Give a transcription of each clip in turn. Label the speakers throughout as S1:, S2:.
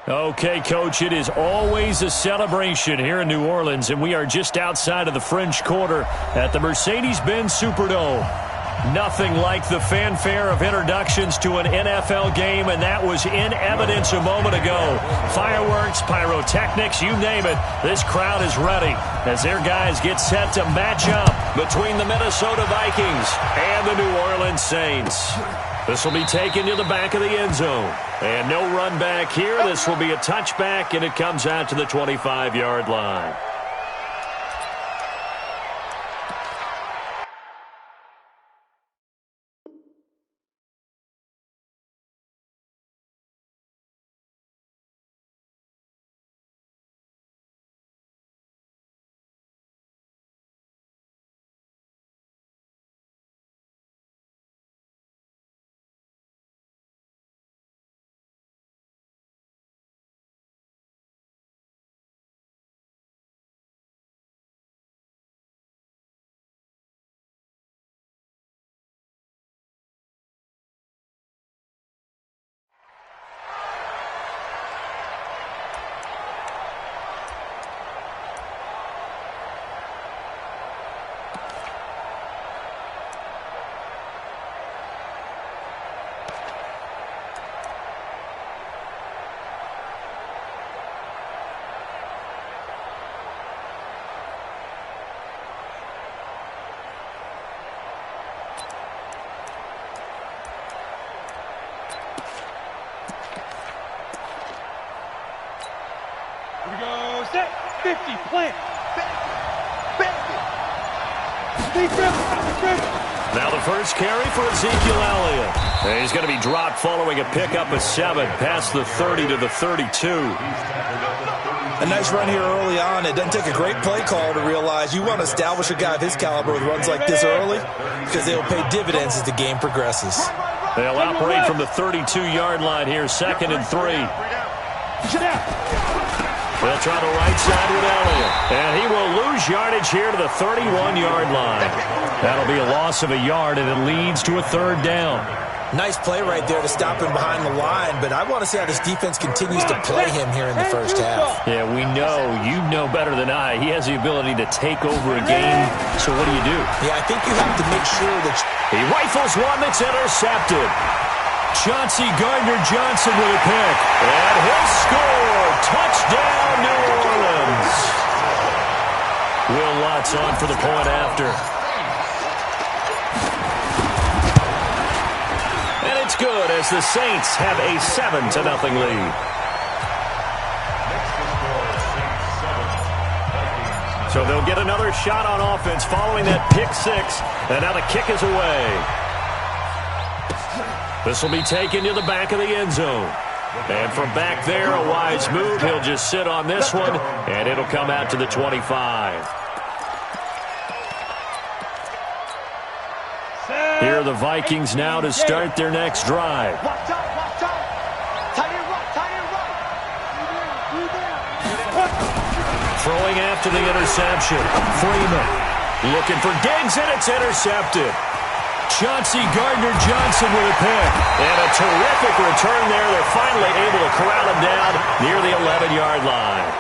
S1: Okay, Coach, it is always a celebration here in New Orleans, and we are just outside of the French Quarter at the Mercedes-Benz Superdome. Nothing like the fanfare of introductions to an NFL game, and that was in evidence a moment ago. Fireworks, pyrotechnics, you name it, this crowd is ready as their guys get set to match up between the Minnesota Vikings and the New Orleans Saints. This will be taken to the back of the end zone. And no run back here. This will be a touchback, and it comes out to the 25-yard line.
S2: Here we go, set, 50, plant,
S1: Now the first carry for Ezekiel Elliott. And he's going to be dropped following a pickup of 7 past the 30 to the 32.
S3: A nice run here early on. It doesn't take a great play caller to realize you want to establish a guy of his caliber with runs like this early because they'll pay dividends as the game progresses.
S1: They'll operate from the 32-yard line here, 2nd and 3. They'll try the right side with Elliott. And he will lose yardage here to the 31-yard line. That'll be a loss of a yard, and it leads to a 3rd down.
S3: Nice play right there to stop him behind the line, but I want to see how this defense continues to play him here in the first half.
S1: Yeah, we know. You know better than I. He has the ability to take over a game. So what do you do?
S3: Yeah, I think you have to make sure that
S1: he rifles one that's intercepted. Chauncey Gardner-Johnson with a pick. And he'll score. Touchdown, New Orleans. Will Lutz on for the point after. And it's good as the Saints have a 7-0 lead. So they'll get another shot on offense following that pick 6. And now the kick is away. This will be taken to the back of the end zone. And from back there, a wise move. He'll just sit on this one, and it'll come out to the 25. Here are the Vikings now to start their next drive. Throwing after the interception. Freeman looking for Diggs, and it's intercepted. Chauncey Gardner-Johnson with a pick. And a terrific return there. They're finally able to corral him down near the 11-yard line.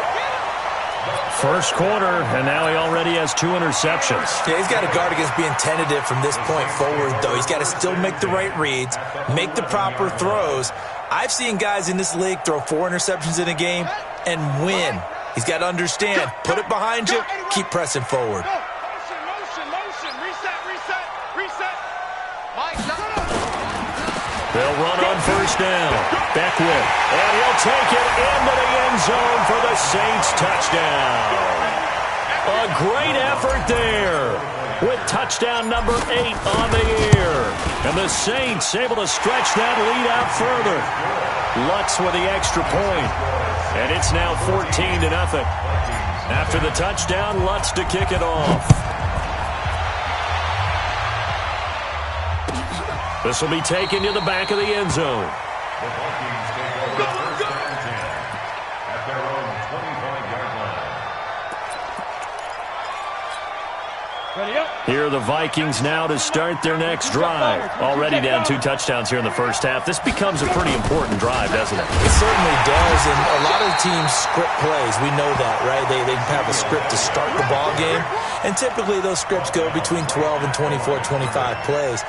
S1: First quarter, and now he already has 2 interceptions.
S3: Yeah, he's got to guard against being tentative from this point forward, though. He's got to still make the right reads, make the proper throws. I've seen guys in this league throw 4 interceptions in a game and win. He's got to understand, put it behind you, keep pressing forward.
S1: They'll run on first down. Beckwith. And he'll take it into the end zone for the Saints touchdown. A great effort there with touchdown number 8 on the year. And the Saints able to stretch that lead out further. Lutz with the extra point. And it's now 14-0. After the touchdown, Lutz to kick it off. This will be taken to the back of the end zone.
S4: The Vikings take over first and 10 at their own 25-yard line.
S1: Here are the Vikings now to start their next drive. Already down 2 touchdowns here in the first half. This becomes a pretty important drive, doesn't it?
S3: It certainly does, and a lot of the teams script plays. We know that, right? They have a script to start the ball game, and typically those scripts go between 12 and 24, 25 plays.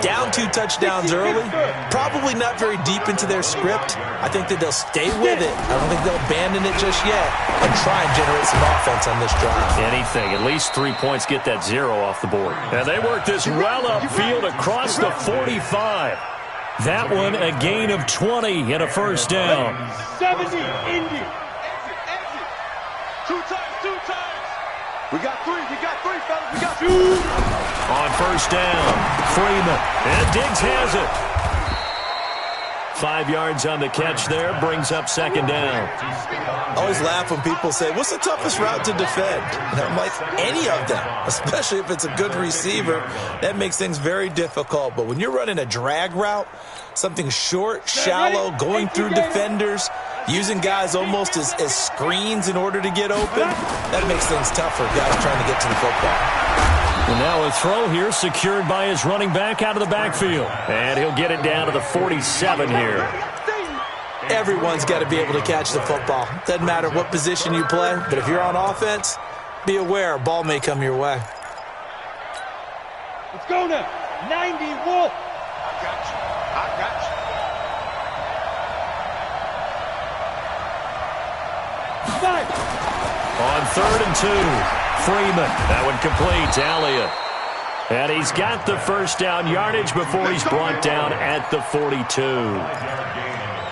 S3: Down 2 touchdowns early, probably not very deep into their script. I think that they'll stay with it. I don't think they'll abandon it just yet and try and generate some offense on this drive.
S1: Anything, at least 3 points, get that 0 off the board. And they work this well upfield across the 45. That one a gain of 20 and a first down.
S2: 70, Indy. Two times. We got three, fellas. We got 2.
S1: On first down, Freeman. And Diggs has it. 5 yards on the catch there, brings up second down.
S3: I always laugh when people say, what's the toughest route to defend? And I'm like, any of them, especially if it's a good receiver. That makes things very difficult. But when you're running a drag route, something short, shallow, going through defenders, using guys almost as screens in order to get open, that makes things tougher, guys trying to get to the football.
S1: And now a throw here secured by his running back out of the backfield. And he'll get it down to the 47 here.
S3: Everyone's got to be able to catch the football. Doesn't matter what position you play, but if you're on offense, be aware a ball may come your way.
S2: Let's go now. 90, Wolf. I got you. 5.
S1: On 3rd and 2. Freeman, that one complete to Elliott. And he's got the first down yardage before he's brought down at the 42.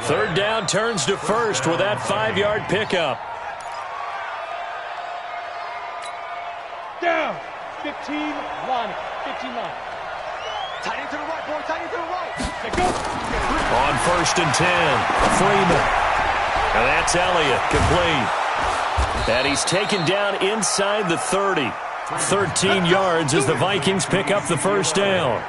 S1: 3rd down turns to first with that 5-yard pickup.
S2: Down. 15 line. 15 line. Tight end to the right, boy. Tight end to the right. Let's go.
S1: On 1st and 10, Freeman. And that's Elliott, complete. And he's taken down inside the 30. 13 yards as the Vikings pick up the first down.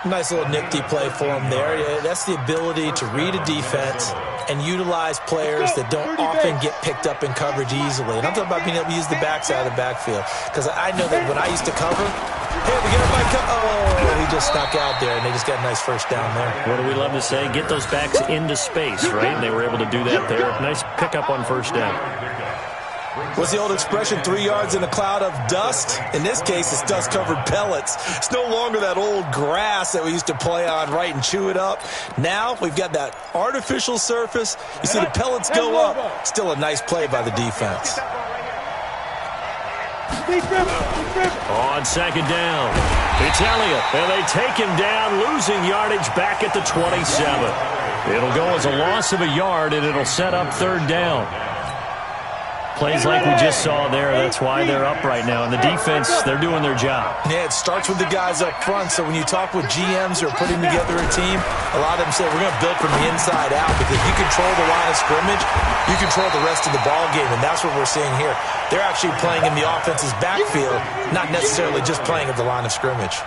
S3: Nice little nifty play for him there. Yeah, that's the ability to read a defense and utilize players that don't often get picked up in coverage easily. And I'm talking about being able to use the backside of the backfield. Because I know that when I used to cover, hey, we get everybody oh, he just snuck out there, and they just got a nice first down there.
S1: What do we love to say? Get those backs into space, right? And they were able to do that there. Nice pickup on first down.
S3: What's the old expression, 3 yards in a cloud of dust? In this case, it's dust-covered pellets. It's no longer that old grass that we used to play on, right, and chew it up. Now we've got that artificial surface. You see the pellets go up. Still a nice play by the defense.
S1: On second down, it's Elliott, and they take him down, losing yardage back at the 27. It'll go as a loss of a yard, and it'll set up 3rd down. Plays like we just saw there. That's why they're up right now. And the defense, they're doing their job.
S3: Yeah, it starts with the guys up front. So when you talk with GMs who are putting together a team, a lot of them say we're going to build from the inside out because you control the line of scrimmage, you control the rest of the ball game, and that's what we're seeing here. They're actually playing in the offense's backfield, not necessarily just playing at the line of scrimmage.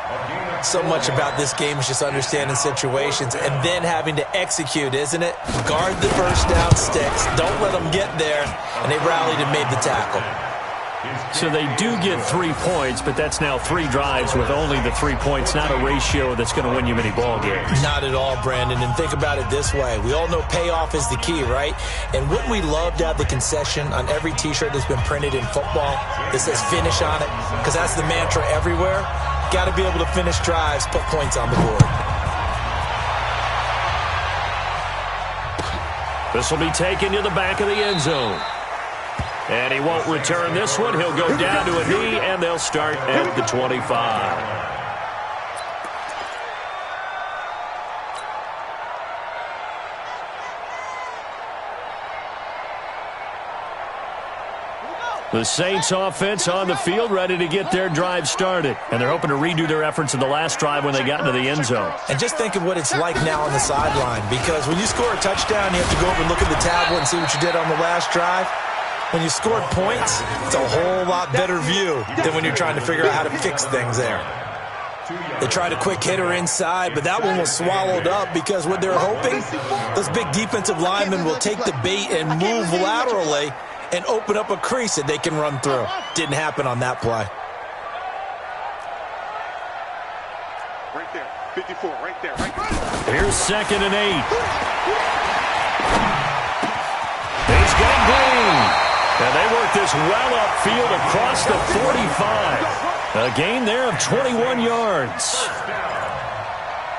S3: So much about this game is just understanding situations and then having to execute, isn't it? Guard the first down sticks. Don't let them get there. And they rallied and made the tackle.
S1: So they do get 3 points, but that's now 3 drives with only the 3 points, not a ratio that's going to win you many ball games.
S3: Not at all, Brandon. And think about it this way. We all know payoff is the key, right? And wouldn't we love to have the concession on every T-shirt that's been printed in football that says finish on it? Because that's the mantra everywhere. Got to be able to finish drives, put points on the board.
S1: This will be taken to the back of the end zone. And he won't return this one. He'll go down to a knee, and they'll start at the 25. The Saints offense on the field, ready to get their drive started. And they're hoping to redo their efforts in the last drive when they got into the end zone.
S3: And just think of what it's like now on the sideline. Because when you score a touchdown, you have to go over and look at the tablet and see what you did on the last drive. When you scored points, it's a whole lot better view than when you're trying to figure out how to fix things there. They tried a quick hitter inside, but that one was swallowed up because what they're hoping, those big defensive linemen will take the bait and move laterally and open up a crease that they can run through. Didn't happen on that play.
S2: 54, right there, right there.
S1: Here's 2nd and 8. He's got Green. And they work this well upfield across the 45. A gain there of 21 yards.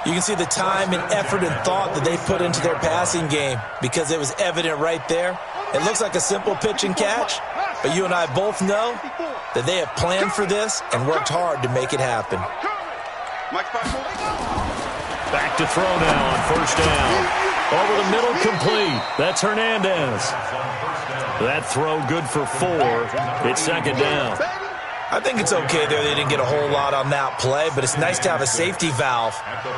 S3: You can see the time and effort and thought that they put into their passing game because it was evident right there. It looks like a simple pitch and catch, but you and I both know that they have planned for this and worked hard to make it happen.
S1: Back to throw now on 1st down. Over the middle, complete. That's Hernandez. That throw good for 4. It's 2nd down.
S3: I think it's okay there they didn't get a whole lot on that play, but it's nice to have a safety valve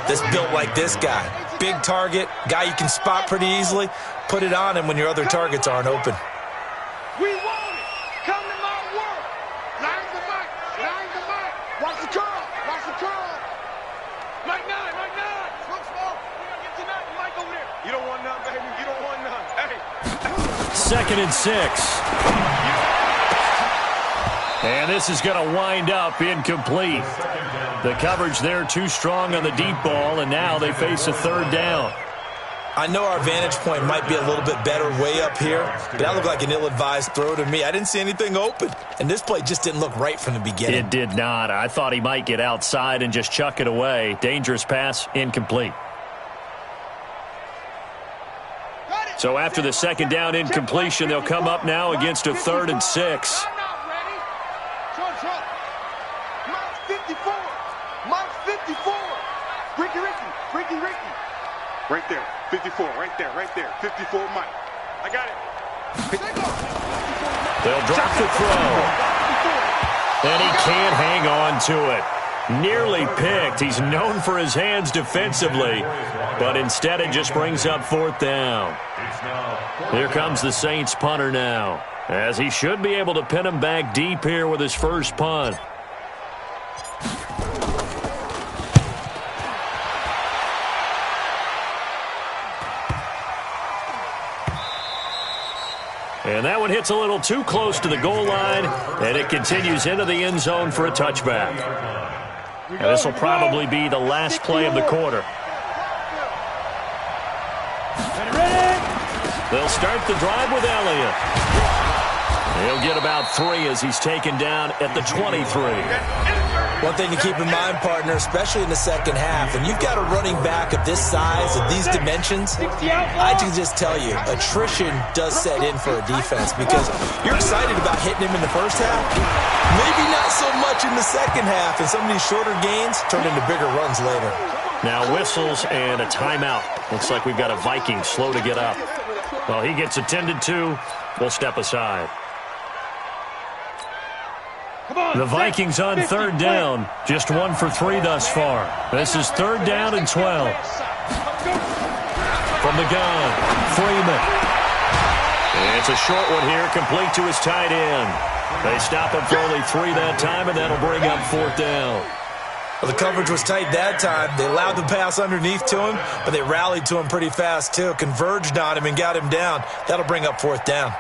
S3: that's built like this guy. Big target, guy you can spot pretty easily. Put it on him when your other targets aren't open.
S2: We want it. Come to my work. Line the mic. Line the mic. Watch the curl. Watch the curl. Mike 9. Mike 9. Look small. We're going to get to nothing. Mike over there. You don't want none, baby. You don't want none. Hey.
S1: 2nd and 6. And this is going to wind up incomplete. The coverage there too strong on the deep ball, and now they face a 3rd down.
S3: I know our vantage point might be a little bit better way up here, but that looked like an ill-advised throw to me. I didn't see anything open, and this play just didn't look right from the beginning.
S1: It did not. I thought he might get outside and just chuck it away. Dangerous pass, incomplete. So after the 2nd down incompletion, they'll come up now against a 3rd and 6.
S2: Right there, 54, right there, right there, 54, Mike. I got it.
S1: They'll drop the throw. And he can't hang on to it. Nearly picked. He's known for his hands defensively, but instead it just brings up 4th down. Here comes the Saints punter now, as he should be able to pin him back deep here with his first punt. And that one hits a little too close to the goal line, and it continues into the end zone for a touchback. And this will probably be the last play of the quarter. They'll start the drive with Elliott. He'll get about 3 as he's taken down at the 23.
S3: One thing to keep in mind, partner, especially in the second half, and you've got a running back of this size, of these dimensions, I can just tell you, attrition does set in for a defense because you're excited about hitting him in the first half, maybe not so much in the second half, and some of these shorter gains turn into bigger runs later.
S1: Now whistles and a timeout. Looks like we've got a Viking slow to get up. Well, he gets attended to. We'll step aside. The Vikings on 3rd down. Just 1 for 3 thus far. This is 3rd down and 12. From the gun, Freeman. It's a short one here, complete to his tight end. They stop him for only 3 that time, and that'll bring up 4th down.
S3: Well, the coverage was tight that time. They allowed the pass underneath to him, but they rallied to him pretty fast, too. Converged on him and got him down. That'll bring up 4th down.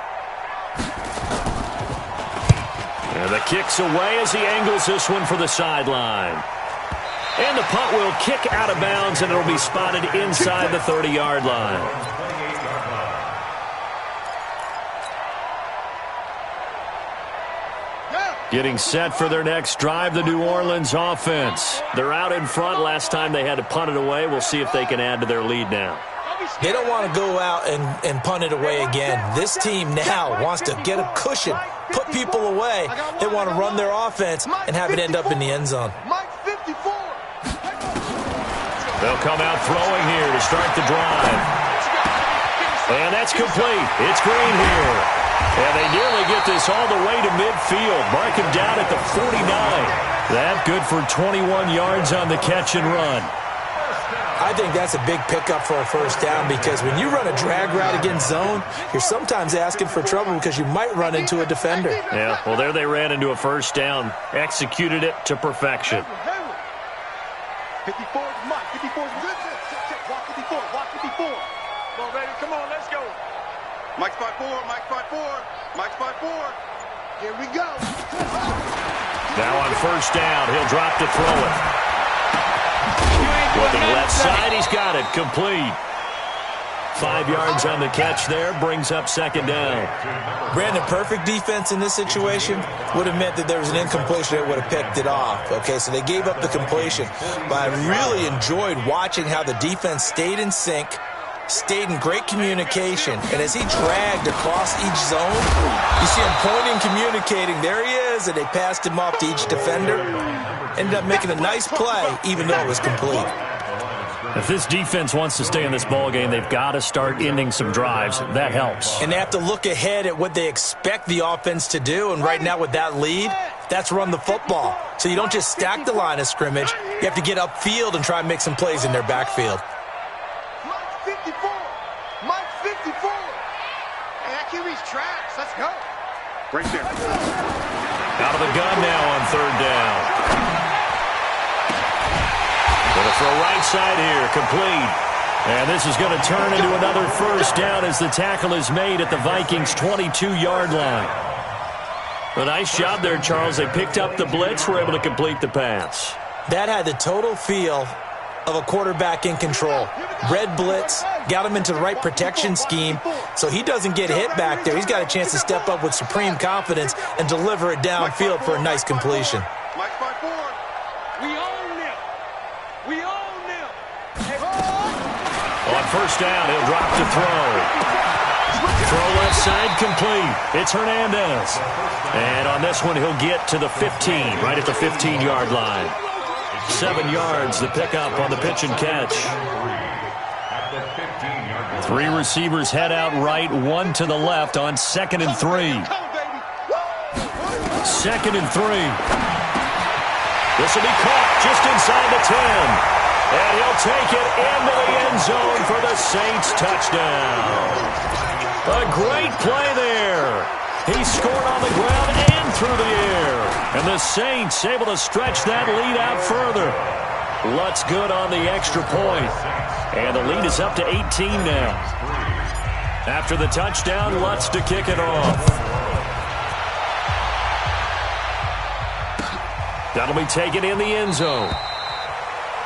S1: And the kick's away as he angles this one for the sideline. And the punt will kick out of bounds, and it'll be spotted inside the 30-yard line. Getting set for their next drive, the New Orleans offense. They're out in front. Last time they had to punt it away. We'll see if they can add to their lead now.
S3: They don't want to go out and punt it away again. This team now wants to get a cushion, put people away. They want to run their offense and have it end up in the end zone.
S1: They'll come out throwing here to start the drive. And that's complete. It's Green here. And they nearly get this all the way to midfield. Mark him down at the 49. That good for 21 yards on the catch and run.
S3: I think that's a big pickup for a first down because when you run a drag route against zone, you're sometimes asking for trouble because you might run into a defender.
S1: Yeah, well, there they ran into a first down. Executed it to perfection.
S2: 54, Mike. 54 is good. Walk 54. Walk 54. Come on, baby. Come on, let's go. Mike spot 4. Mike spot 4. Mike spot 4. Here we go.
S1: Now on first down, he'll drop to throw it. Looking left side, he's got it. Complete. 5 yards on the catch there, brings up second down.
S3: Brandon, perfect defense in this situation would have meant that there was an incompletion that would have picked it off. Okay, so they gave up the completion. But I really enjoyed watching how the defense stayed in sync, stayed in great communication, and as he dragged across each zone, you see him pointing, communicating. There he is, and they passed him off to each defender. Ended up making a nice play, even though it was complete.
S1: If this defense wants to stay in this ballgame, they've got to start ending some drives. That helps.
S3: And they have to look ahead at what they expect the offense to do, and right now with that lead, that's run the football. So you don't just stack the line of scrimmage. You have to get upfield and try and make some plays in their backfield.
S2: Mike 54. Mike 54. Hey, that QB's trash. Let's go. Right there.
S1: Out of the gun now on third down. Going to throw right side here, complete. And this is going to turn into another first down as the tackle is made at the Vikings' 22-yard line. A nice job there, Charles. They picked up the blitz, were able to complete the pass.
S3: That had the total feel of a quarterback in control. Red blitz, got him into the right protection scheme, so he doesn't get hit back there. He's got a chance to step up with supreme confidence and deliver it downfield for a nice completion.
S2: Mike 54. We own them. We own them.
S1: On first down, he'll drop to throw. Throw left side, complete. It's Hernandez. And on this one, he'll get to the 15, right at the 15-yard line. 7 yards, the pickup on the pitch and catch. 3 receivers head out right, 1 to the left on 2nd and 3. 2nd and 3. This will be caught just inside the 10. And he'll take it into the end zone for the Saints touchdown. A great play there. He scored on the ground and through the air. And the Saints able to stretch that lead out further. Lutz good on the extra point. And the lead is up to 18 now. After the touchdown, Lutz to kick it off. That'll be taken in the end zone.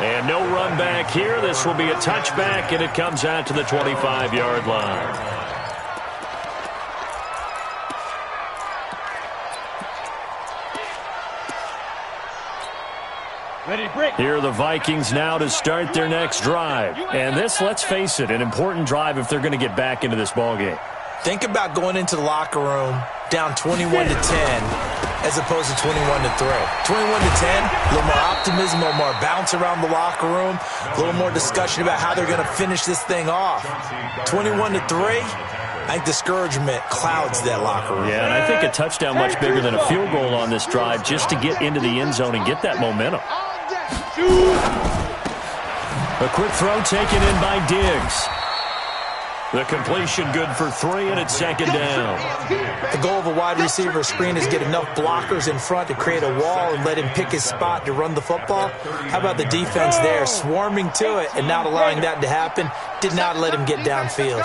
S1: And no run back here. This will be a touchback, and it comes out to the 25-yard line. Here are the Vikings now to start their next drive. And this, let's face it, an important drive if they're going to get back into this ballgame.
S3: Think about going into the locker room down 21-10 as opposed to 21-3. 21-10, a little more optimism, a little more bounce around the locker room, a little more discussion about how they're going to finish this thing off. 21-3, I think discouragement clouds that locker room.
S1: Yeah, and I think a touchdown much bigger than a field goal on this drive just to get into the end zone and get that momentum. A quick throw taken in by Diggs. The completion good for 3, and it's 2nd down.
S3: The goal of a wide receiver screen is get enough blockers in front to create a wall and let him pick his spot to run the football. How about the defense there, swarming to it and not allowing that to happen? Did not let him get downfield.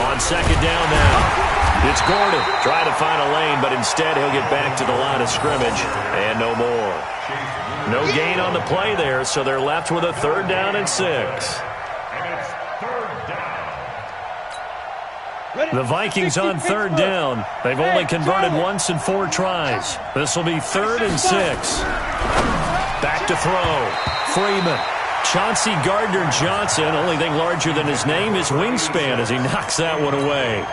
S1: On 2nd down now. It's Gordon trying to find a lane, but instead he'll get back to the line of scrimmage, and no more. No gain on the play there, so they're left with a 3rd down and 6. The Vikings on 3rd down. They've only converted once in 4 tries. This will be 3rd and 6. Back to throw. Freeman. Chauncey Gardner-Johnson, only thing larger than his name is wingspan as he knocks that one away.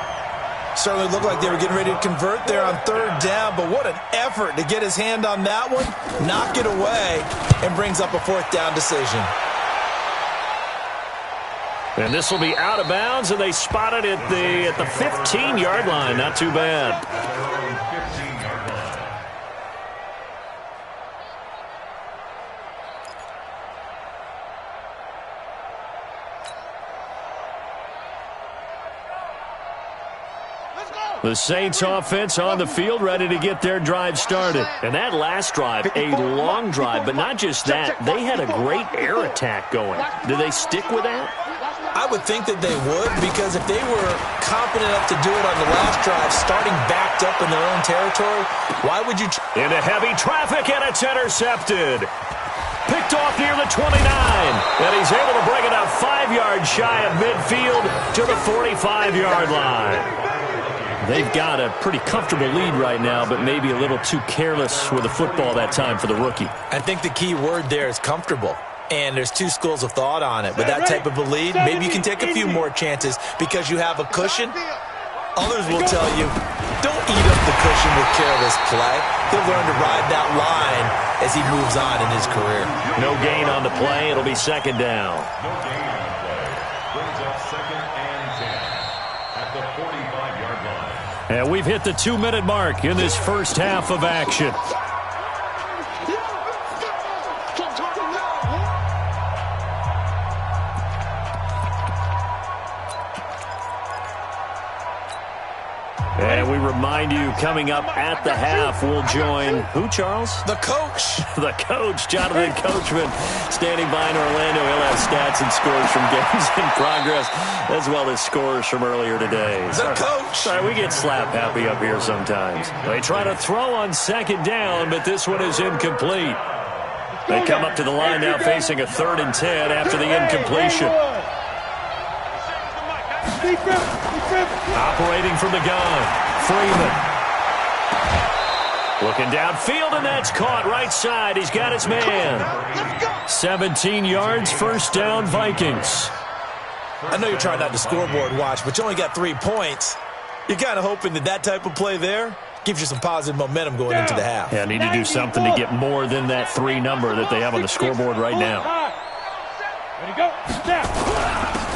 S3: Certainly looked like they were getting ready to convert there on 3rd down, but what an effort to get his hand on that one, knock it away, and brings up a 4th down decision.
S1: And this will be out of bounds, and they spot it at the 15-yard line. Not too bad. The Saints offense on the field, ready to get their drive started. And that last drive, a long drive, but not just that. They had a great air attack going. Do they stick with that?
S3: I would think that they would, because if they were confident enough to do it on the last drive, starting backed up in their own territory, why would you...
S1: Into heavy traffic, and it's intercepted. Picked off near the 29. And he's able to bring it up 5 yards shy of midfield to the 45-yard line. They've got a pretty comfortable lead right now, but maybe a little too careless with the football that time for the rookie.
S3: I think the key word there is comfortable. And there's two schools of thought on it. With that type of a lead, maybe you can take a few more chances because you have a cushion. Others will tell you, don't eat up the cushion with careless play. He'll learn to ride that line as he moves on in his career.
S1: No gain on the play. It'll be second down.
S4: No gain on the play. Brings up 2nd and 10 at the 45-yard line.
S1: And we've hit the 2-minute mark in this first half of action. And we remind you, coming up at the half, we'll join who, Charles?
S3: The coach.
S1: The coach, Jonathan Coachman, standing by in Orlando. He'll have stats and scores from games in progress, as well as scores from earlier today.
S3: The coach.
S1: Sorry, we get slap happy up here sometimes. They try to throw on second down, but this one is incomplete. They come up to the line now facing a 3rd and 10 after the incompletion. Operating from the gun, Freeman. Looking downfield, and that's caught right side. He's got his man. 17 yards, first down, Vikings.
S3: I know you're trying not to scoreboard watch, but you only got 3 points. You're kind of hoping that type of play there gives you some positive momentum going into the half.
S1: Yeah, need to do something to get more than that 3 number that they have on the scoreboard right now.
S2: Ready, go. Snap.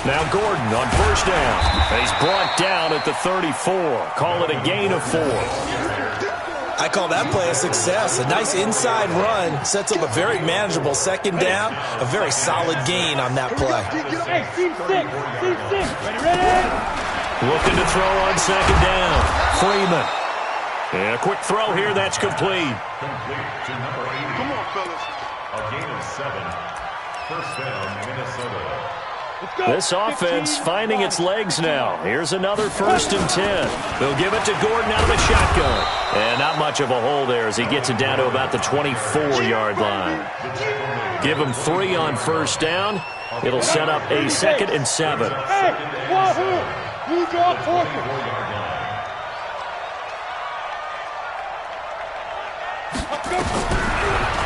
S1: Now Gordon on first down. He's brought down at the 34. Call it a gain of 4.
S3: I call that play a success. A nice inside run sets up a very manageable second down. A very solid gain on that play.
S2: Hey, team 6. Ready.
S1: Looking to throw on second down. Freeman. And a quick throw here. That's complete.
S4: Complete to number 80.
S2: Come on, fellas.
S4: A gain of 7. First down, Minnesota.
S1: This offense finding its legs now. Here's another 1st and 10. They'll give it to Gordon out of the shotgun. And not much of a hole there as he gets it down to about the 24-yard line. Give him 3 on first down. It'll set up a 2nd and 7.
S2: Hey, wahoo! You draw forward.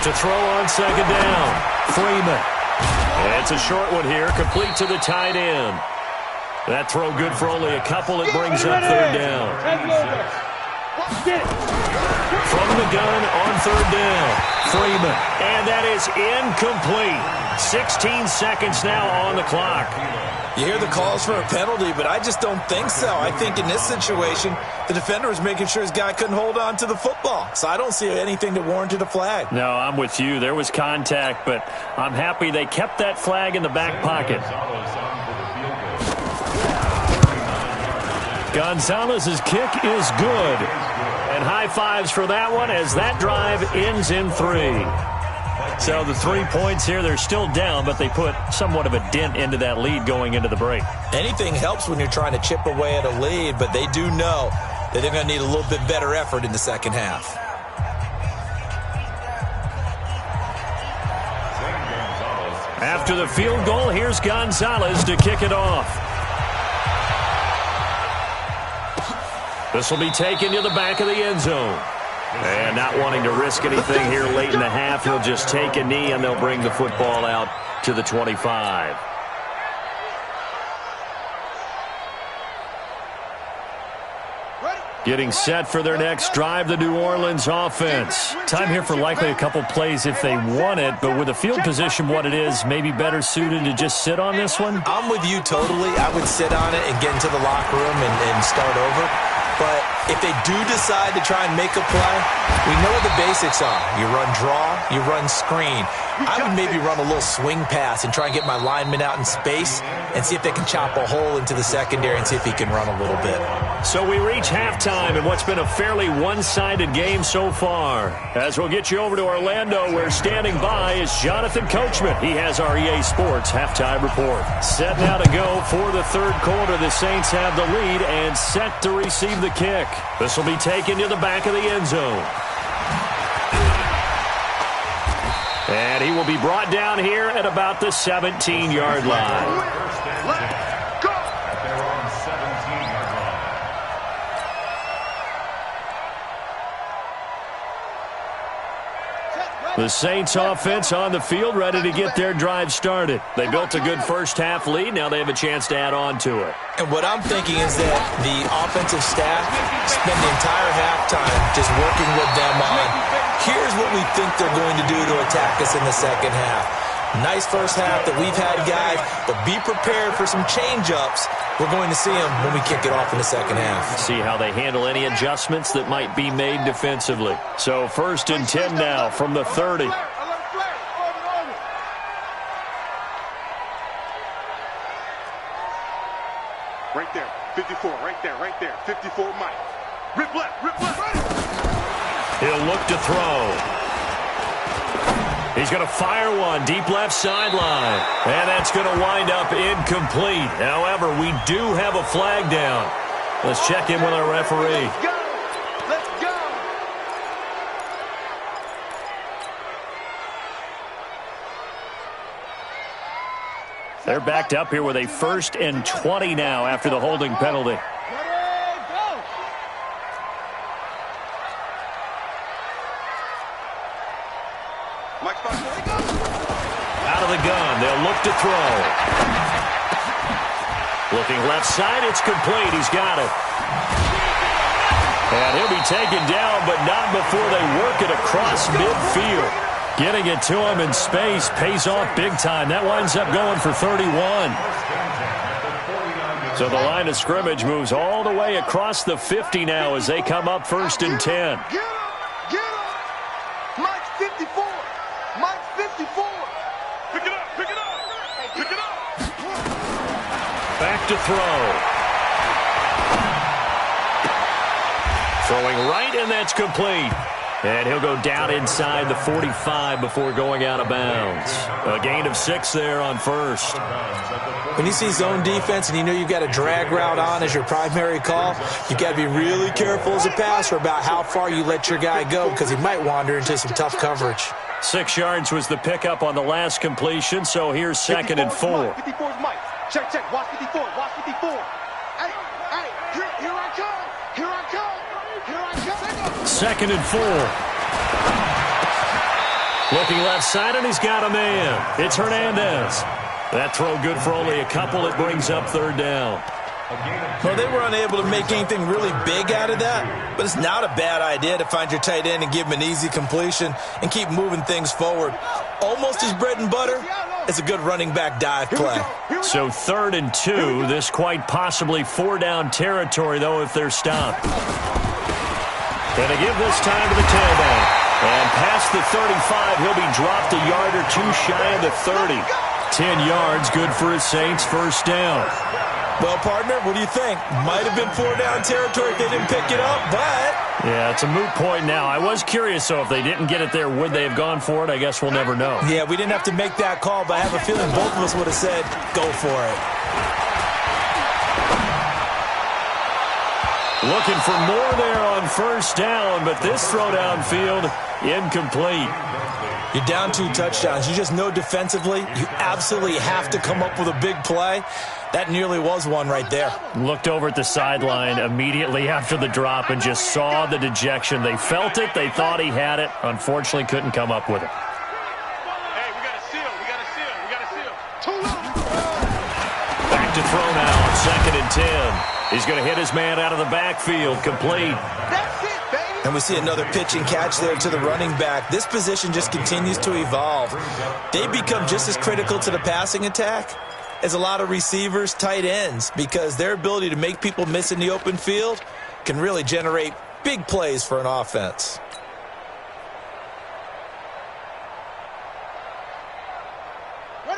S1: To throw on second down, Freeman. It's a short one here, complete to the tight end. That throw good for only a couple. It brings up 3rd down. From the gun on 3rd down, Freeman. And that is incomplete. 16 seconds now on the clock.
S3: You hear the calls for a penalty, but I just don't think so. I think in this situation, the defender was making sure his guy couldn't hold on to the football. So I don't see anything that warranted a flag.
S1: No, I'm with you. There was contact, but I'm happy they kept that flag in the back pocket. Gonzalez's kick is good. And high fives for that one as that drive ends in 3. So the 3 points here, they're still down, but they put somewhat of a dent into that lead going into the break.
S3: Anything helps when you're trying to chip away at a lead, but they do know that they're going to need a little bit better effort in the second half.
S1: After the field goal, here's Gonzalez to kick it off. This will be taken to the back of the end zone. And not wanting to risk anything here late in the half, he'll just take a knee and they'll bring the football out to the 25. Getting set for their next drive, the New Orleans offense. Time here for likely a couple plays if they want it, but with the field position what it is, maybe better suited to just sit on this one?
S3: I'm with you totally. I would sit on it and get into the locker room and start over. But if they do decide to try and make a play, we know what the basics are. You run draw, you run screen. I would maybe run a little swing pass and try and get my lineman out in space and see if they can chop a hole into the secondary and see if he can run a little bit.
S1: So we reach halftime in what's been a fairly one-sided game so far. As we'll get you over to Orlando, where standing by is Jonathan Coachman. He has our EA Sports halftime report. Set now to go for the third quarter. The Saints have the lead and set to receive the kick. This will be taken to the back of the end zone. And he will be brought down here at about the 17-yard line.
S4: Let's go. At their own 17-yard line.
S1: The Saints offense on the field, ready to get their drive started. They built a good first-half lead. Now they have a chance to add on to it.
S3: And what I'm thinking is that the offensive staff spend the entire halftime just working with them on, here's what we think they're going to do to attack us in the second half. Nice first half that we've had, guys, but be prepared for some change-ups. We're going to see them when we kick it off in the second half.
S1: See how they handle any adjustments that might be made defensively. So 1st and 10 now from the 30.
S2: Right there, 54, right there, 54, Mike. Rip left,
S1: He'll look to throw. He's going to fire one deep left sideline. And that's going to wind up incomplete. However, we do have a flag down. Let's check in with our referee.
S2: Let's go! Let's go!
S1: They're backed up here with a 1st and 20 now after the holding penalty. Out of the gun, they'll look to throw. Looking left side, it's complete. He's got it. And he'll be taken down, but not before they work it across midfield. Getting it to him in space pays off big time. That winds up going for 31. So the line of scrimmage moves all the way across the 50 now as they come up 1st and 10.
S2: Get him! Get him! Mike's 54! Mike's 54! Pick it up! Pick it up! Pick it up!
S1: Back to throw. Throwing right, and that's complete. And he'll go down inside the 45 before going out of bounds. A gain of 6 there on 1st.
S3: When you see zone defense and you know you've got a drag route on as your primary call, you've got to be really careful as a passer about how far you let your guy go because he might wander into some tough coverage.
S1: 6 yards was the pickup on the last completion, so here's 2nd and 4.
S2: 54 is Mike. Check, check. Watch 54. Watch 54. Hey, here I come. Here I come. Here I come.
S1: 2nd and 4. Looking left side, and he's got a man. It's Hernandez. That throw good for only a couple. It brings up 3rd down.
S3: Well, they were unable to make anything really big out of that, but it's not a bad idea to find your tight end and give him an easy completion and keep moving things forward. Almost his bread and butter. It's a good running back dive play.
S1: So 3rd and 2. This quite possibly 4-down territory, though, if they're stopped. And they give this time to the tailback. And past the 35, he'll be dropped a yard or 2 shy of the 30. 10 yards, good for his Saints, 1st down.
S3: Well, partner, what do you think? Might have been 4-down territory if they didn't pick it up, but...
S1: Yeah, it's a moot point now. I was curious, so if they didn't get it there, would they have gone for it? I guess we'll never know.
S3: Yeah, we didn't have to make that call, but I have a feeling both of us would have said, go for it.
S1: Looking for more there on 1st down, but this throw downfield, incomplete.
S3: You're down 2 touchdowns. You just know defensively you absolutely have to come up with a big play. That nearly was one right there.
S1: Looked over at the sideline immediately after the drop and just saw the dejection. They felt it. They thought he had it. Unfortunately, couldn't come up with it.
S2: Hey, we got a seal. We got a seal. We got a seal. Too long.
S1: Back to throw now on 2nd and 10. He's going to hit his man out of the backfield. Complete.
S2: That's it, baby.
S3: And we see another pitch and catch there to the running back. This position just continues to evolve. They become just as critical to the passing attack as a lot of receivers, tight ends, because their ability to make people miss in the open field can really generate big plays for an offense.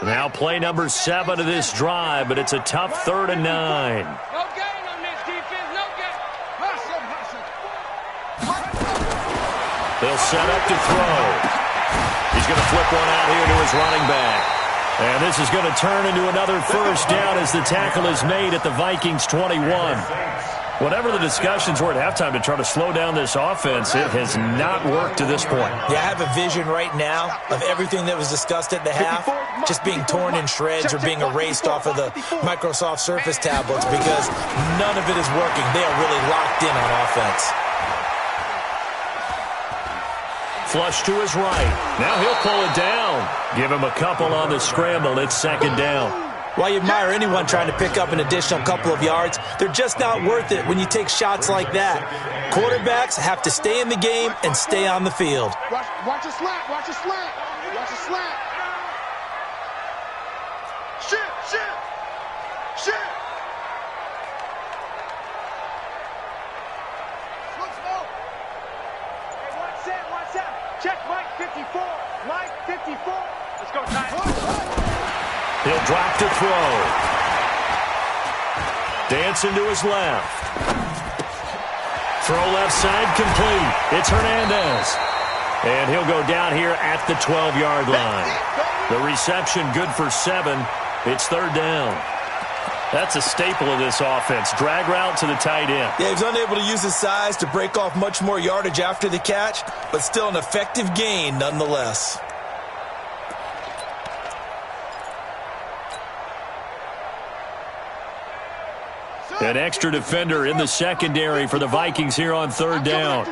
S1: Now play number 7 of this drive, but it's a tough 3rd and 9.
S2: No gain on this defense. No gain.
S1: They'll set up to throw. He's going to flip one out here to his running back. And this is going to turn into another 1st down as the tackle is made at the Vikings 21. Whatever the discussions were at halftime to try to slow down this offense, it has not worked to this point.
S3: Yeah, I have a vision right now of everything that was discussed at the half just being torn in shreds or being erased off of the Microsoft Surface tablets because none of it is working. They are really locked in on offense.
S1: Flush to his right. Now he'll pull it down. Give him a couple on the scramble. It's second down.
S3: While you admire anyone trying to pick up an additional couple of yards, they're just not worth it when you take shots like that. Quarterbacks have to stay in the game and stay on the field.
S2: Watch a slant, watch a slant, watch a slant. Shit. Look smoke. Hey, watch that. Check Mike 54. Mike 54. Let's go, Ty.
S1: He'll drop to throw. Dancing to his left. Throw left side complete. It's Hernandez. And he'll go down here at the 12-yard line. The reception good for 7. It's third down. That's a staple of this offense. Drag route to the tight end.
S3: Yeah, he's unable to use his size to break off much more yardage after the catch, but still an effective gain nonetheless.
S1: An extra defender in the secondary for the Vikings here on third down.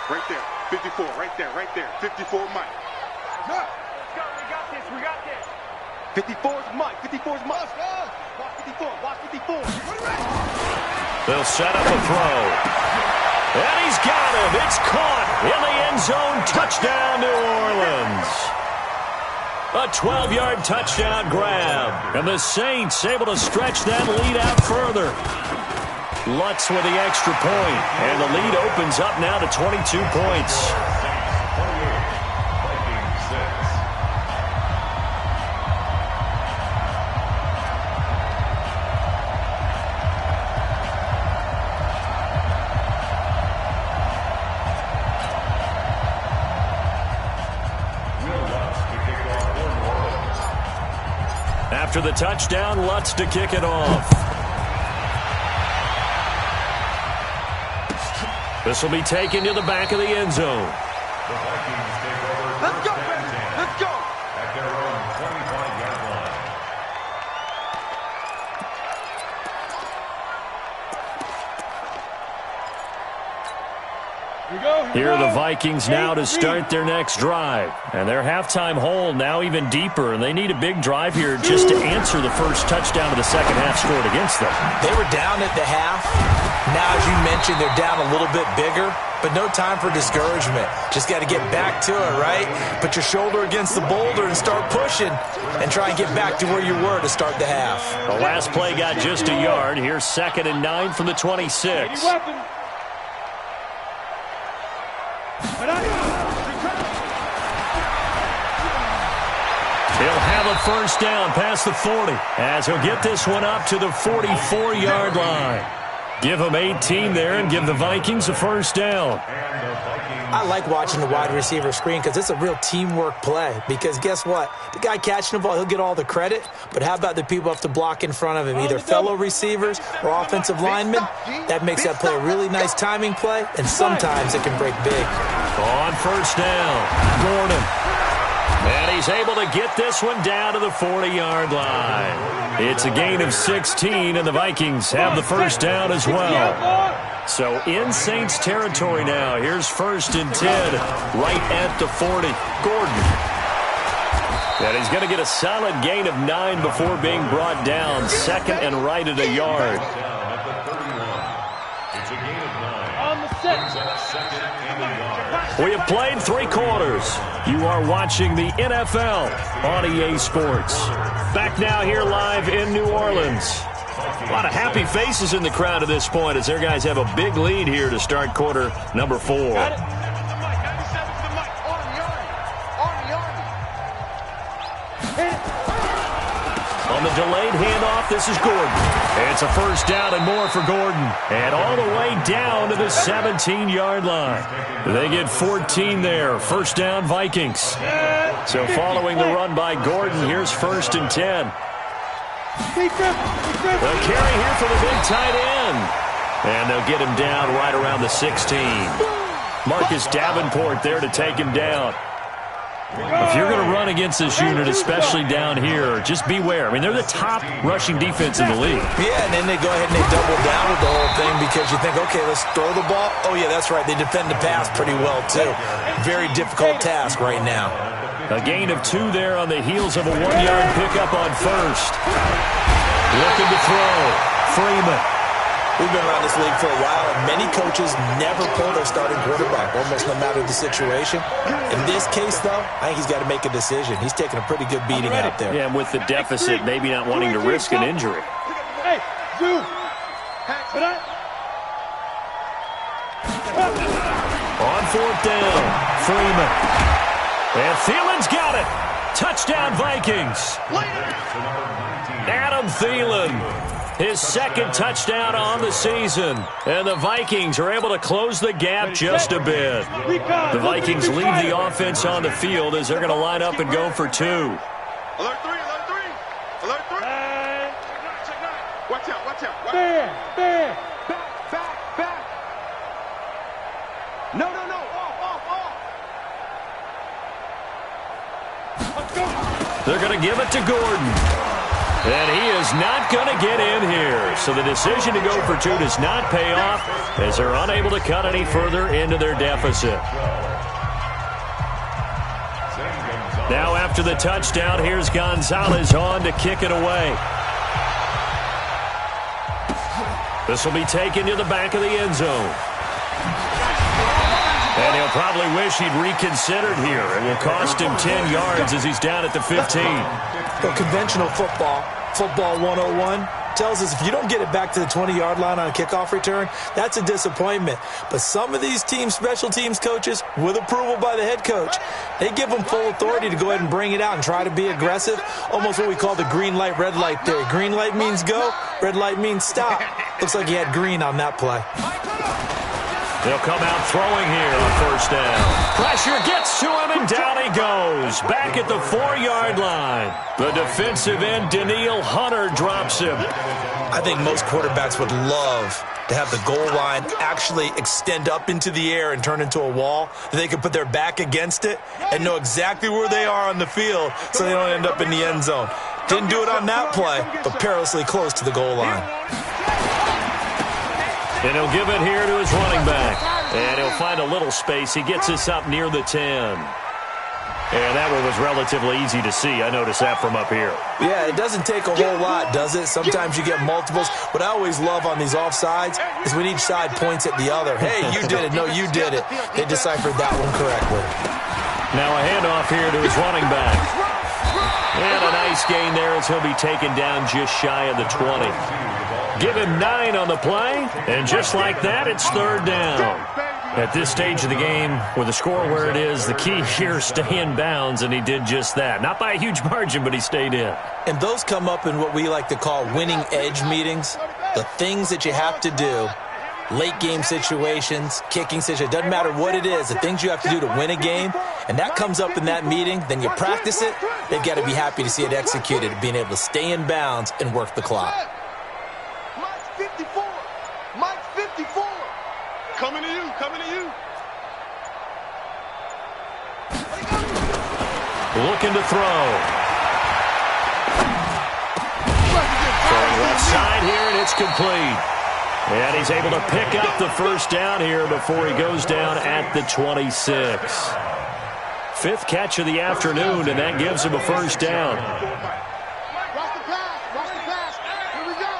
S2: Right there, 54, right there. 54 Mike. Let's go, we got this. 54's Mike, 54's Mike. Watch 54.
S1: They'll set up a throw. And he's got him. It's caught in the end zone. Touchdown, New Orleans. A 12-yard touchdown grab. And the Saints able to stretch that lead out further. Lutz with the extra point. And the lead opens up now to 22 points. After the touchdown, Lutz to kick it off. This will be taken to the back of the end zone.
S4: The Vikings take over.
S2: Let's go, baby. Let's go.
S4: At their own 25-yard line.
S1: Here are the Vikings now to start their next drive. And their halftime hole now even deeper. And they need a big drive here just to answer the first touchdown of the second half scored against them.
S3: They were down at the half. Now, as you mentioned, they're down a little bit bigger. But no time for discouragement. Just got to get back to it, right? Put your shoulder against the boulder and start pushing. And try and get back to where you were to start the half.
S1: The last play got just a yard. Here's 2nd and 9 from the 26. He'll have a first down past the 40 as he'll get this one up to the 44-yard line. Give them 18 there and give the Vikings a first down.
S3: I like watching the wide receiver screen because it's a real teamwork play. Because guess what? The guy catching the ball, he'll get all the credit. But how about the people who have to block in front of him, either fellow receivers or offensive linemen? That makes that play a really nice timing play, and sometimes it can break big.
S1: On first down, Gordon. And he's able to get this one down to the 40-yard line. It's a gain of 16, and the Vikings have the first down as well. So in Saints territory now. Here's 1st and 10, right at the 40. Gordon. And he's going to get a solid gain of 9 before being brought down. 2nd and right at a yard.
S4: It's a gain of 9.
S2: On the set.
S1: We have played 3 quarters. You are watching the NFL on EA Sports. Back now here live in New Orleans. A lot of happy faces in the crowd at this point as their guys have a big lead here to start quarter number 4.
S2: Got it.
S1: On the delayed handoff, this is Gordon. It's a first down and more for Gordon. And all the way down to the 17-yard line. They get 14 there. First down, Vikings. So following the run by Gordon, here's 1st and 10. They'll carry here for the big tight end. And they'll get him down right around the 16. Marcus Davenport there to take him down. If you're going to run against this unit, especially down here, just beware. I mean, they're the top rushing defense in the league.
S3: Yeah, and then they go ahead and they double down with the whole thing because you think, okay, let's throw the ball. Oh, yeah, that's right. They defend the pass pretty well, too. Very difficult task right now.
S1: A gain of 2 there on the heels of a 1-yard pickup on first. Looking to throw. Freeman.
S3: We've been around this league for a while, and many coaches never pull their starting quarterback, almost no matter the situation. In this case, though, I think he's got to make a decision. He's taking a pretty good beating out there.
S1: Yeah, and with the deficit, maybe not wanting to risk an injury.
S2: Hey, you.
S1: On 4th down, Freeman. And Thielen's got it. Touchdown, Vikings. Adam Thielen. His second touchdown on the season. And the Vikings are able to close the gap just a bit. The Vikings lead the offense on the field as they're going to line up and go for 2.
S2: Alert 3, alert 3. Alert 3. Watch out, watch out. Back. No. Off. Let's go.
S1: They're going to give it to Gordon. And he is not going to get in here. So the decision to go for 2 does not pay off as they're unable to cut any further into their deficit. Now after the touchdown, here's Gonzalez on to kick it away. This will be taken to the back of the end zone. And he'll probably wish he'd reconsidered here. It will cost him 10 yards as he's down at the 15.
S3: Well, conventional football 101, tells us if you don't get it back to the 20-yard line on a kickoff return, that's a disappointment. But some of these special teams coaches, with approval by the head coach, they give them full authority to go ahead and bring it out and try to be aggressive, almost what we call the green light, red light theory. Green light means go, red light means stop. Looks like he had green on that play.
S1: They'll come out throwing here on 1st down. Pressure gets to him, and down he goes. Back at the 4-yard line. The defensive end, Daniil Hunter, drops him.
S3: I think most quarterbacks would love to have the goal line actually extend up into the air and turn into a wall. They can put their back against it and know exactly where they are on the field so they don't end up in the end zone. Didn't do it on that play, but perilously close to the goal line.
S1: And he'll give it here to his running back. And he'll find a little space. He gets us up near the 10. And that one was relatively easy to see. I noticed that from up here.
S3: Yeah, it doesn't take a whole lot, does it? Sometimes you get multiples. What I always love on these offsides is when each side points at the other. Hey, you did it. No, you did it. They deciphered that one correctly.
S1: Now a handoff here to his running back. And a nice gain there as he'll be taken down just shy of the 20. Give him 9 on the play, and just like that, it's 3rd down. At this stage of the game, with the score where it is, the key here is stay in bounds, and he did just that. Not by a huge margin, but he stayed in.
S3: And those come up in what we like to call winning edge meetings, the things that you have to do, late game situations, kicking situations, doesn't matter what it is, the things you have to do to win a game, and that comes up in that meeting, then you practice it, they've got to be happy to see it executed, being able to stay in bounds and work the clock.
S2: Mike 54. Coming to you.
S1: Looking to throw. Throwing left side here, and it's complete. And he's able to pick up the 1st down here before he goes down at the 26. 5th catch of the afternoon, and that gives him a 1st down.
S2: Watch the pass. Here we go.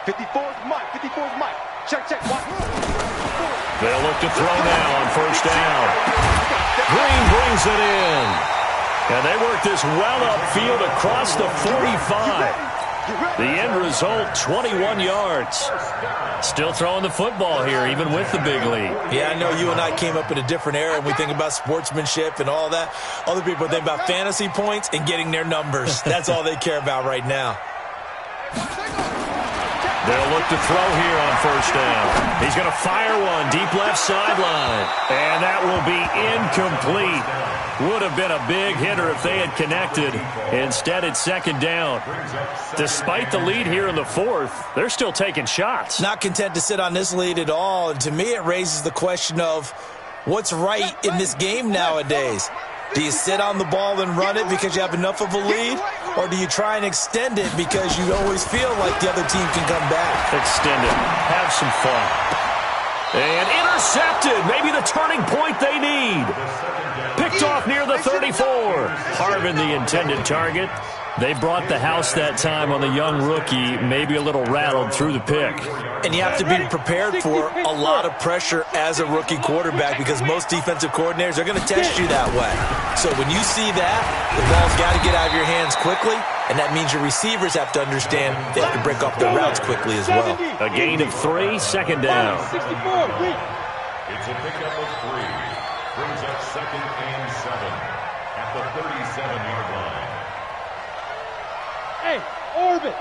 S2: 54's Mike. Check. Watch.
S1: They'll look to throw now on 1st down. Green brings it in. And they work this well upfield across the 45. The end result, 21 yards. Still throwing the football here, even with the big lead.
S3: Yeah, I know you and I came up in a different era, and we think about sportsmanship and all that. Other people think about fantasy points and getting their numbers. That's all they care about right now.
S1: They'll look to throw here on 1st down. He's going to fire one deep left sideline. And that will be incomplete. Would have been a big hitter if they had connected. Instead, it's second down. Despite the lead here in the fourth, they're still taking shots.
S3: Not content to sit on this lead at all. And to me, it raises the question of what's right in this game nowadays. Do you sit on the ball and run it because you have enough of a lead? Or do you try and extend it because you always feel like the other team can come back?
S1: Extend it. Have some fun. And intercepted. Maybe the turning point they need. Picked off near the 34. Harvin, the intended target. They brought the house that time on the young rookie, maybe a little rattled through the pick.
S3: And you have to be prepared for a lot of pressure as a rookie quarterback because most defensive coordinators are going to test you that way. So when you see that, the ball's got to get out of your hands quickly, and that means your receivers have to understand they have to break off their routes quickly as well.
S1: A gain of 3, second down.
S4: It's a pickup of 3. Brings up second and 7 at the 37-yard line.
S2: Hey, Orbit.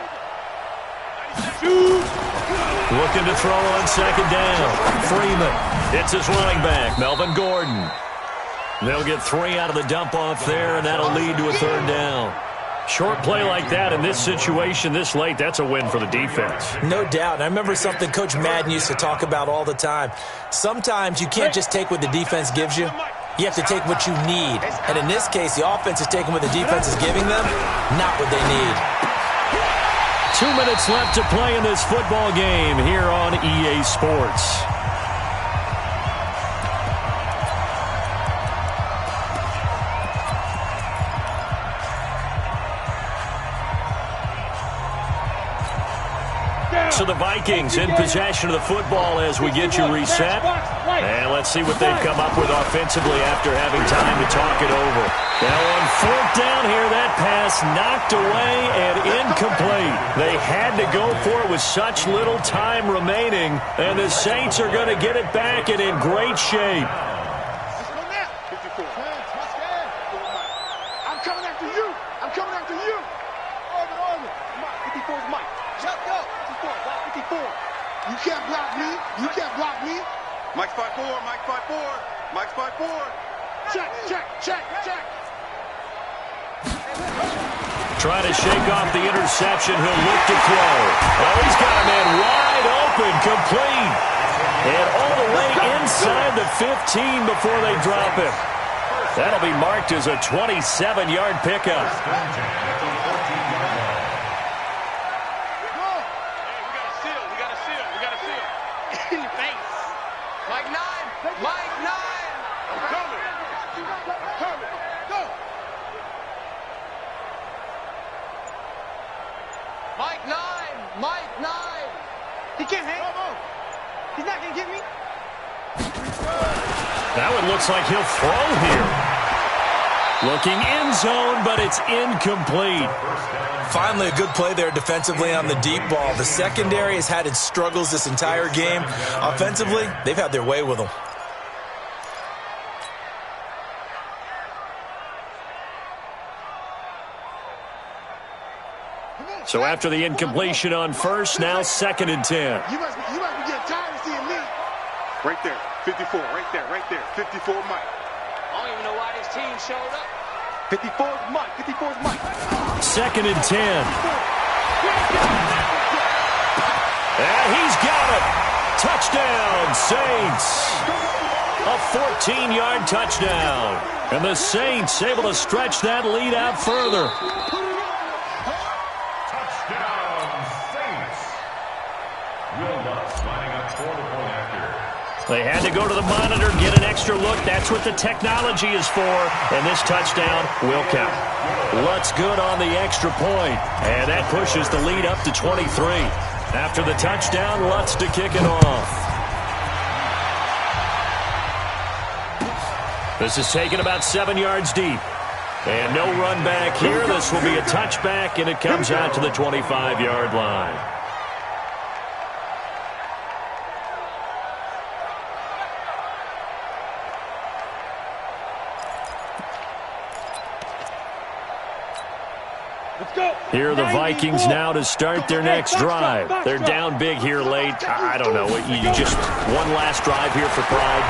S1: Looking to throw on second down. Freeman. It's his running back, Melvin Gordon. They'll get 3 out of the dump-off there, and that'll lead to a third down. Short play like that in this situation this late, that's a win for the defense.
S3: No doubt. And I remember something Coach Madden used to talk about all the time. Sometimes you can't just take what the defense gives you. You have to take what you need. And in this case, the offense is taking what the defense is giving them, not what they need.
S1: 2 minutes left to play in this football game here on EA Sports. So the Vikings in possession of the football as we get you reset. And let's see what they've come up with offensively after having time to talk it over. Now on fourth down here, that pass knocked away and incomplete. They had to go for it with such little time remaining, and the Saints are going to get it back and in great shape.
S2: I'm coming after you. I'm coming after you. Orbit. 54's Mike. Let's go. 54. You can't block me. You can't block me. Mike's 5'4. Mike's 5'4. Mike's 5'4. Check.
S1: Trying to shake off the interception. He'll look to throw. Oh, he's got a man wide open, complete. And all the way inside the 15 before they drop him. That'll be marked as a 27-yard pickup.
S2: Mike 9. He can't hang. He's not going to get me.
S1: That one looks like he'll throw here. Looking end zone, but it's incomplete.
S3: Finally, a good play there defensively on the deep ball. The secondary has had its struggles this entire game. Offensively, they've had their way with them.
S1: So after the incompletion on first, now second and 10.
S2: You must be getting tired of seeing me. Right there, 54, right there, 54 Mike. I don't even know why this team showed up. 54's Mike.
S1: Second and 10. And he's got it. Touchdown, Saints. A 14-yard touchdown. And the Saints able to stretch that lead out further. They had to go to the monitor, get an extra look. That's what the technology is for. And this touchdown will count. Lutz good on the extra point. And that pushes the lead up to 23. After the touchdown, Lutz to kick it off. This is taken about 7 yards deep. And no run back here. This will be a touchback, and it comes out to the 25-yard line. Here are the Vikings now to start their next drive. They're down big here late. I don't know. You just one last drive here for pride.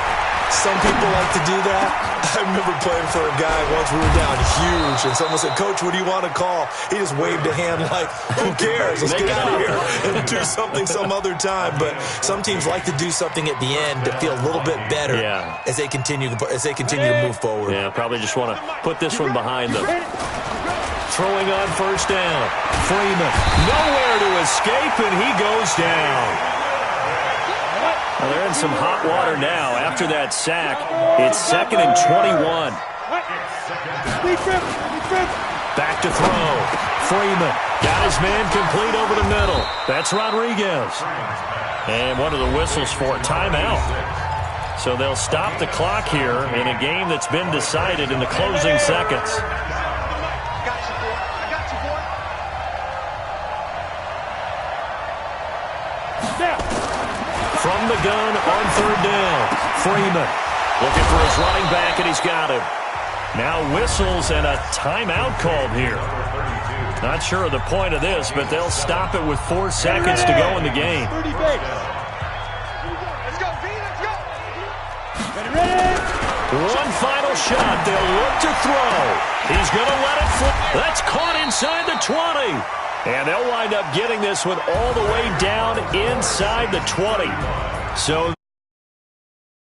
S3: Some people like to do that. I remember playing for a guy once. We were down huge, and someone said, "Coach, what do you want to call?" He just waved a hand like, "Who cares? Let's get out of here and do something some other time." But some teams like to do something at the end to feel a little bit better as they continue to move forward.
S1: Yeah, probably just want to put this one behind them. Throwing on first down. Freeman, nowhere to escape, and he goes down. Well, they're in some hot water now. After that sack, it's 2nd and 21. Back to throw. Freeman got his man complete over the middle. That's Rodriguez. And one of the whistles for a timeout. So they'll stop the clock here in a game that's been decided in the closing seconds. From the gun on 3rd down. Freeman looking for his running back, and he's got him. Now whistles and a timeout called here. Not sure of the point of this, but they'll stop it with 4 seconds to go in the game.
S2: Let's go, V, let's go.
S1: One final shot. They'll look to throw. He's going to let it fly. That's caught inside the 20. And they'll wind up getting this one all the way down inside the 20. So